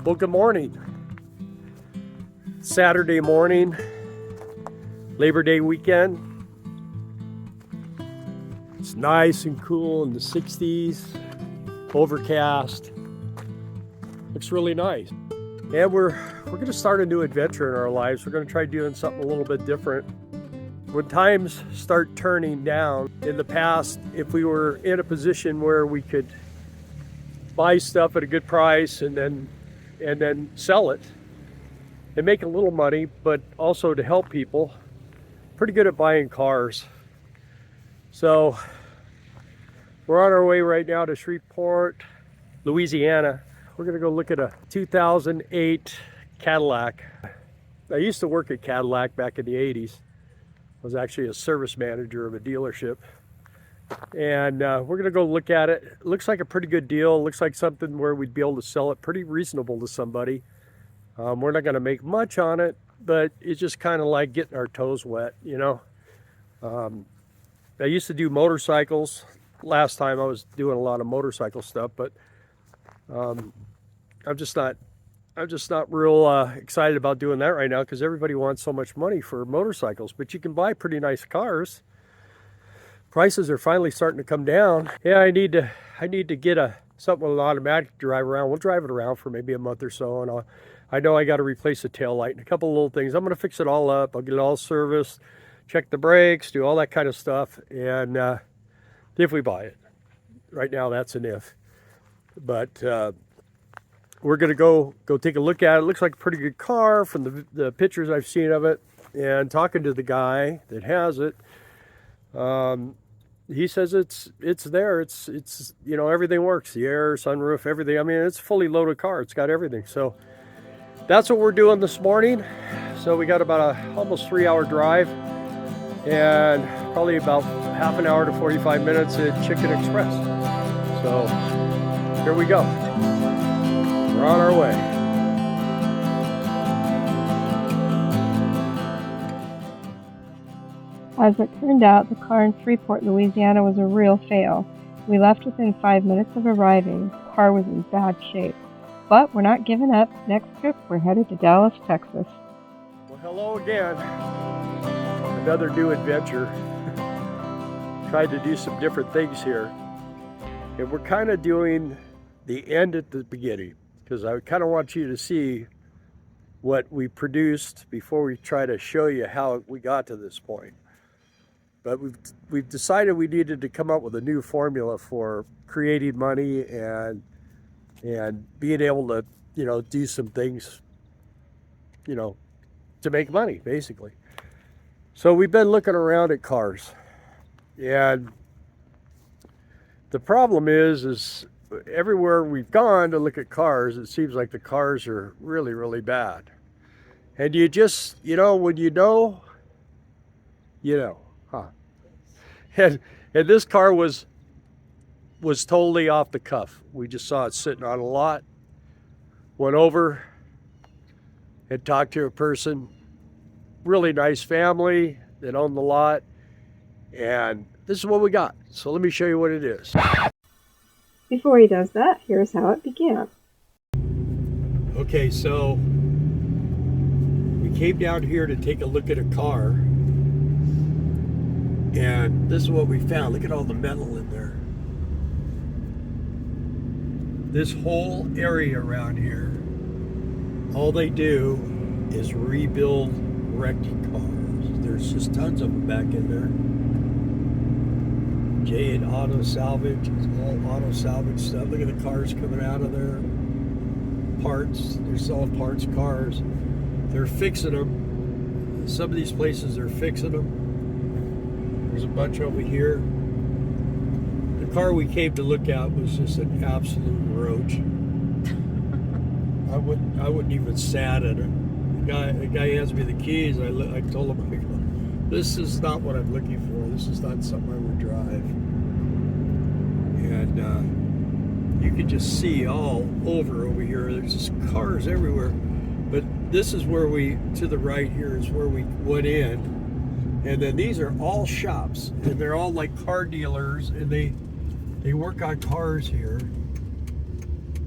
Well, good morning. Saturday morning, Labor Day weekend. It's nice and cool in the 60s, overcast. Looks really nice. And we're going to start a new adventure in our lives. We're going to try doing something a little bit different. When times start turning down, in the past, if we were in a position where we could buy stuff at a good price and then sell it and make a little money, but also to help people, pretty good at buying cars. So we're on our way right now to Shreveport, Louisiana. We're gonna go look at a 2008 Cadillac. I used to work at Cadillac back in the 80s. I was actually a service manager of a dealership. And we're gonna go look at it. It looks like a pretty good deal. It looks like something where we'd be able to sell it pretty reasonable to somebody. We're not gonna make much on it, but it's just kind of like getting our toes wet, you know. I used to do motorcycles. Last time I was doing a lot of motorcycle stuff, but I'm just not real excited about doing that right now because everybody wants so much money for motorcycles, but you can buy pretty nice cars. Prices are finally starting to come down. Yeah, I need to get something with an automatic to drive around. We'll drive it around for maybe a month or so, and I know I got to replace the tail light and a couple of little things. I'm going to fix it all up. I'll get it all serviced, check the brakes, do all that kind of stuff, and if we buy it. Right now, that's an if. But we're going to go take a look at it. It looks like a pretty good car from the pictures I've seen of it, and talking to the guy that has it. He says it's there. It's you know, everything works. The air, sunroof, everything. I mean, it's a fully loaded car. It's got everything. So that's what we're doing this morning. So we got about a almost 3-hour drive and probably about half an hour to 45 minutes at Chicken Express. So here we go. We're on our way. As it turned out, the car in Shreveport, Louisiana was a real fail. We left within 5 minutes of arriving. The car was in bad shape. But we're not giving up. Next trip, we're headed to Dallas, Texas. Well, hello again. Another new adventure. Tried to do some different things here. And we're kind of doing the end at the beginning, because I kind of want you to see what we produced before we try to show you how we got to this point. But we've decided we needed to come up with a new formula for creating money and being able to, you know, do some things, you know, to make money, basically. So we've been looking around at cars, and the problem is everywhere we've gone to look at cars, it seems like the cars are really, really bad. And you just, you know, when you know, huh? And this car was totally off the cuff. We just saw it sitting on a lot, went over and talked to a person, really nice family that owned the lot, and this is what we got. So let me show you what it is. Before he does that, here's how it began. Okay, so we came down here to take a look at a car, and this is what we found. Look at all the metal in there. This whole area around here, all they do is rebuild wrecked cars. There's just tons of them back in there. J and Auto Salvage, it's all auto salvage stuff. Look at the cars coming out of there. Parts, they're selling parts, cars. They're fixing them. Some of these places they're fixing them. There's a bunch over here. The car we came to look at was just an absolute roach. I wouldn't even sat in it. The guy hands me the keys. I told him, this is not what I'm looking for. This is not something I would drive. And you can just see all over here. There's just cars everywhere. But this is where to the right here is where we went in. And then these are all shops. And they're all like car dealers. And they work on cars here.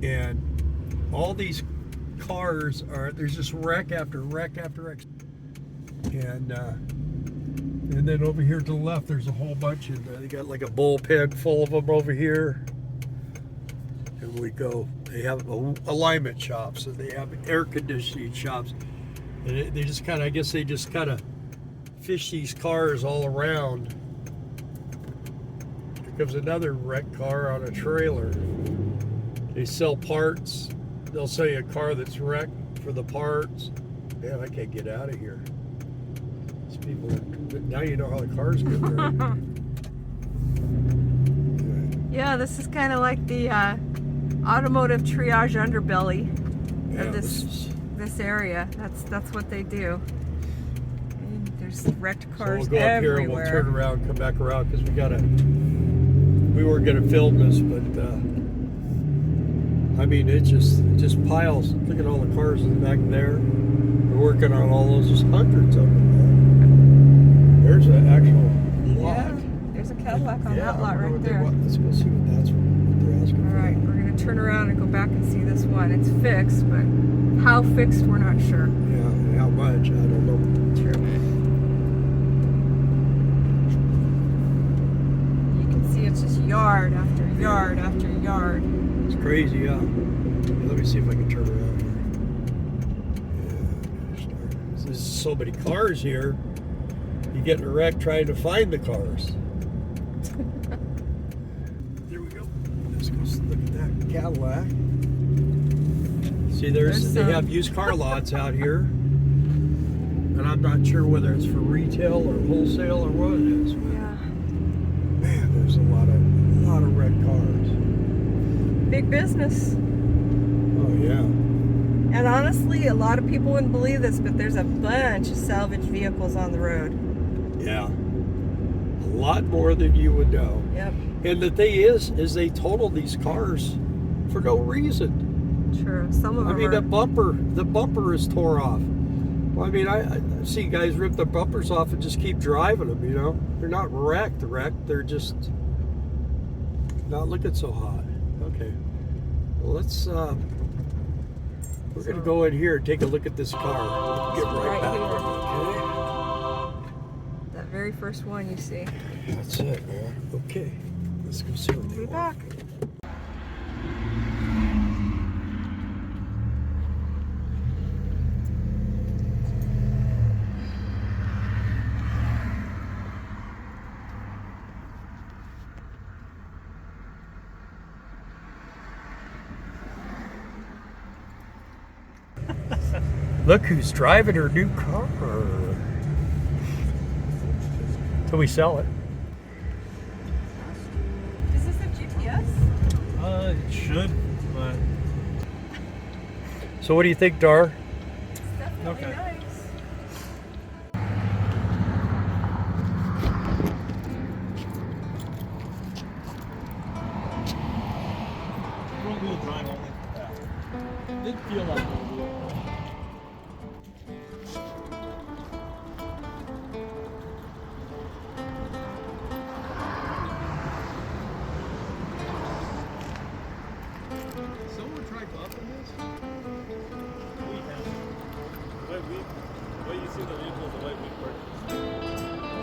And all these cars are, there's just wreck after wreck after wreck. And then over here to the left, there's a whole bunch of, they got like a bullpen full of them over here. And we go, they have alignment shops, and they have air conditioning shops. And they just kind of, I guess they just kind of fish these cars all around. Here comes another wrecked car on a trailer. They sell parts. They'll sell you a car that's wrecked for the parts. Man, I can't get out of here. These people, now you know how the cars get wrecked. Yeah, this is kind of like the automotive triage underbelly of this area. That's what they do. And there's wrecked cars so we'll go everywhere. up here and we'll turn around, come back around, because we weren't gonna film this, but I mean, it just piles. Look at all the cars in the back there. We're working on all those. There's hundreds of them. There's an actual lot. Yeah, there's a Cadillac on that lot right there. Let's go see what they're asking All for. right, we're gonna turn around and go back and see this one. It's fixed, but how fixed, we're not sure. Yeah, and how much, I don't know. True. You can see it's just yard after yard after yard. It's crazy, yeah. Let me see if I can turn around here. Yeah, there's so many cars here. You get in a wreck trying to find the cars. There we go. Let's go look at that Cadillac. See, they have used car lots out here, and I'm not sure whether it's for retail or wholesale or what it is. But Yeah. man, there's a lot of wrecked cars. Big business. Oh yeah. And honestly, a lot of people wouldn't believe this, but there's a bunch of salvage vehicles on the road. Yeah. A lot more than you would know. Yep. And the thing is they totaled these cars for no reason. True. Some of them I mean, are... the bumper is tore off. Well, I mean, I see guys rip the bumpers off and just keep driving them, you know? They're not wrecked, they're just not looking so hot. Okay. Well, let's, we're going to go in here and take a look at this car. We'll get right back. here. Okay. That very first one you see. That's it, man. Okay. Let's go see what they We'll be want. back. Look who's driving her new car. Till we sell it. Is this a GPS? It should, but So what do you think, Dar? It's definitely Okay. nice. front wheel drive only. Didn't feel like front wheel. Someone tried buffing this? We have. The way you see the vehicle is the way we purchased.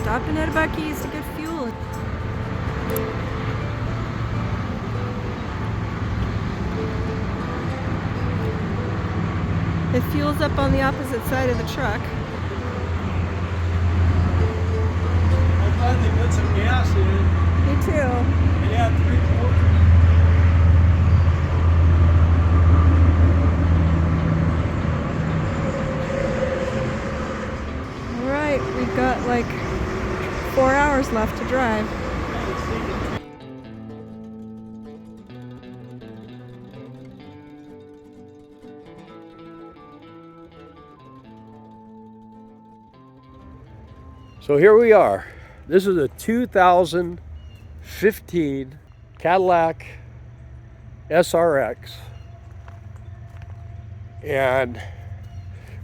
Stopping at Buc-ee's to get fuel. It fuels up on the opposite side of the truck. I finally put some gas in. Me too. Yeah, 3/4. Alright, we've got like 4 hours left to drive. So here we are. This is a 2015 Cadillac SRX. And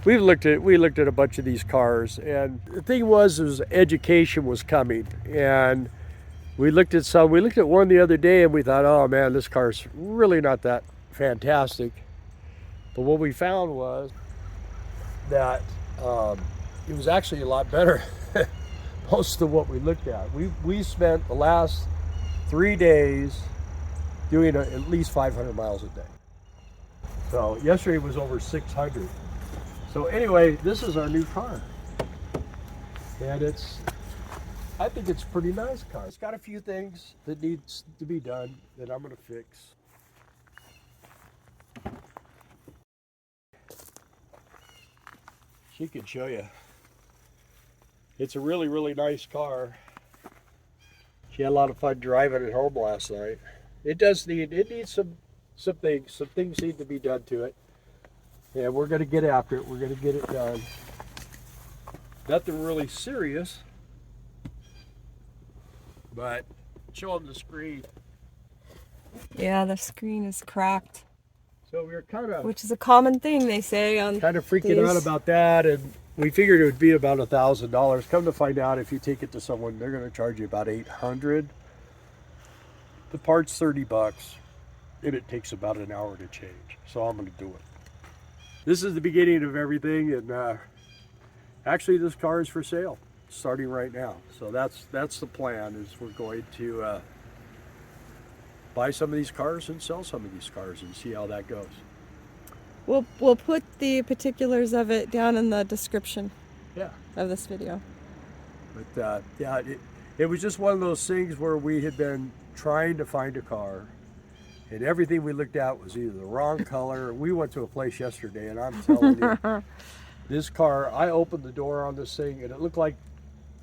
we looked at a bunch of these cars, and the thing was education was coming, and we looked at one the other day, and we thought, oh man, this car's really not that fantastic. But what we found was that it was actually a lot better than most of what we looked at. We spent the last 3 days doing at least 500 miles a day. So yesterday was over 600. So anyway, this is our new car. And I think it's a pretty nice car. It's got a few things that needs to be done that I'm gonna fix. She can show you. It's a really, really nice car. She had a lot of fun driving it home last night. It needs some things. Some things need to be done to it. And we're gonna get after it. We're gonna get it done. Nothing really serious, but show them the screen. Yeah, the screen is cracked. So we were which is a common thing, they say, on kind of freaking out about that, and we figured it would be about $1,000. Come to find out, if you take it to someone, they're going to charge you about $800. The part's $30, and it takes about an hour to change. So I'm going to do it. This is the beginning of everything, and actually, this car is for sale, starting right now. So that's the plan. Is we're going to buy some of these cars and sell some of these cars and see how that goes. We'll put the particulars of it down in the description. Yeah. Of this video. But yeah, it was just one of those things where we had been trying to find a car, and everything we looked at was either the wrong color. We went to a place yesterday, and I'm telling you, this car, I opened the door on this thing, and it looked like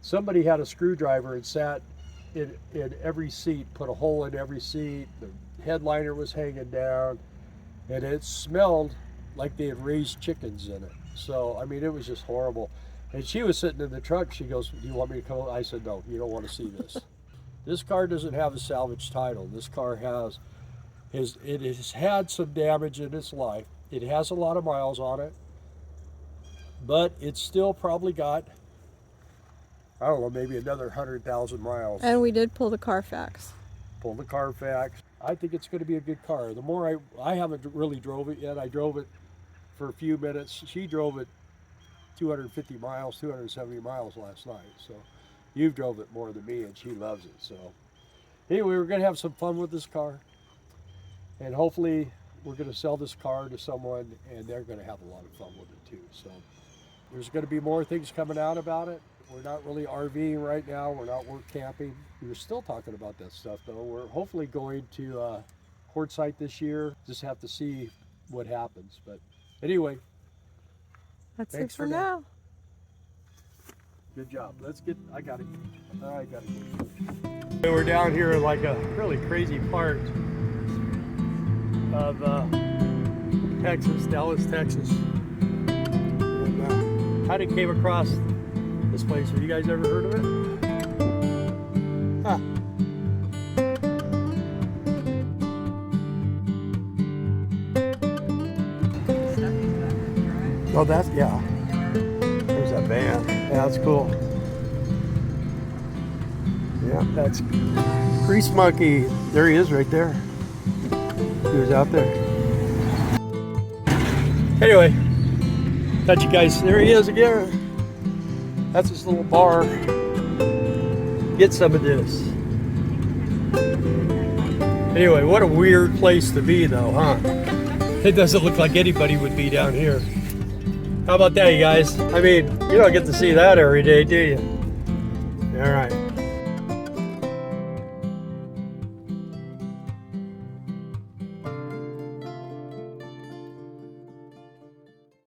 somebody had a screwdriver and sat in every seat, put a hole in every seat. The headliner was hanging down, and it smelled like they had raised chickens in it. So, I mean, it was just horrible. And she was sitting in the truck. She goes, do you want me to come? I said, no, you don't want to see this. This car doesn't have a salvage title. This car has had some damage in its life. It has a lot of miles on it, but it's still probably got, I don't know, maybe another 100,000 miles. And we did pull the Carfax. Pull the Carfax. I think it's going to be a good car. The more I haven't really drove it yet. I drove it for a few minutes. She drove it 250 miles, 270 miles last night. So you've drove it more than me, and she loves it. So anyway, we're going to have some fun with this car. And hopefully we're going to sell this car to someone, and they're going to have a lot of fun with it too. So there's going to be more things coming out about it. We're not really RVing right now. We're not work camping. We're still talking about that stuff though. We're hopefully going to Quartzsite this year. Just have to see what happens. But anyway, that's it for now. Good job. I gotta go. We're down here in like a really crazy part of Texas, Dallas, Texas. And how did came across this place? Have you guys ever heard of it? Huh. Oh, yeah. There's that van. Yeah, that's cool. Yeah, that's Grease Monkey. There he is right there. He was out there. Anyway, thought you guys, there he is again. That's his little bar. Get some of this. Anyway, what a weird place to be though, huh? It doesn't look like anybody would be down here. How about that, you guys? I mean, you don't get to see that every day, do you? All right.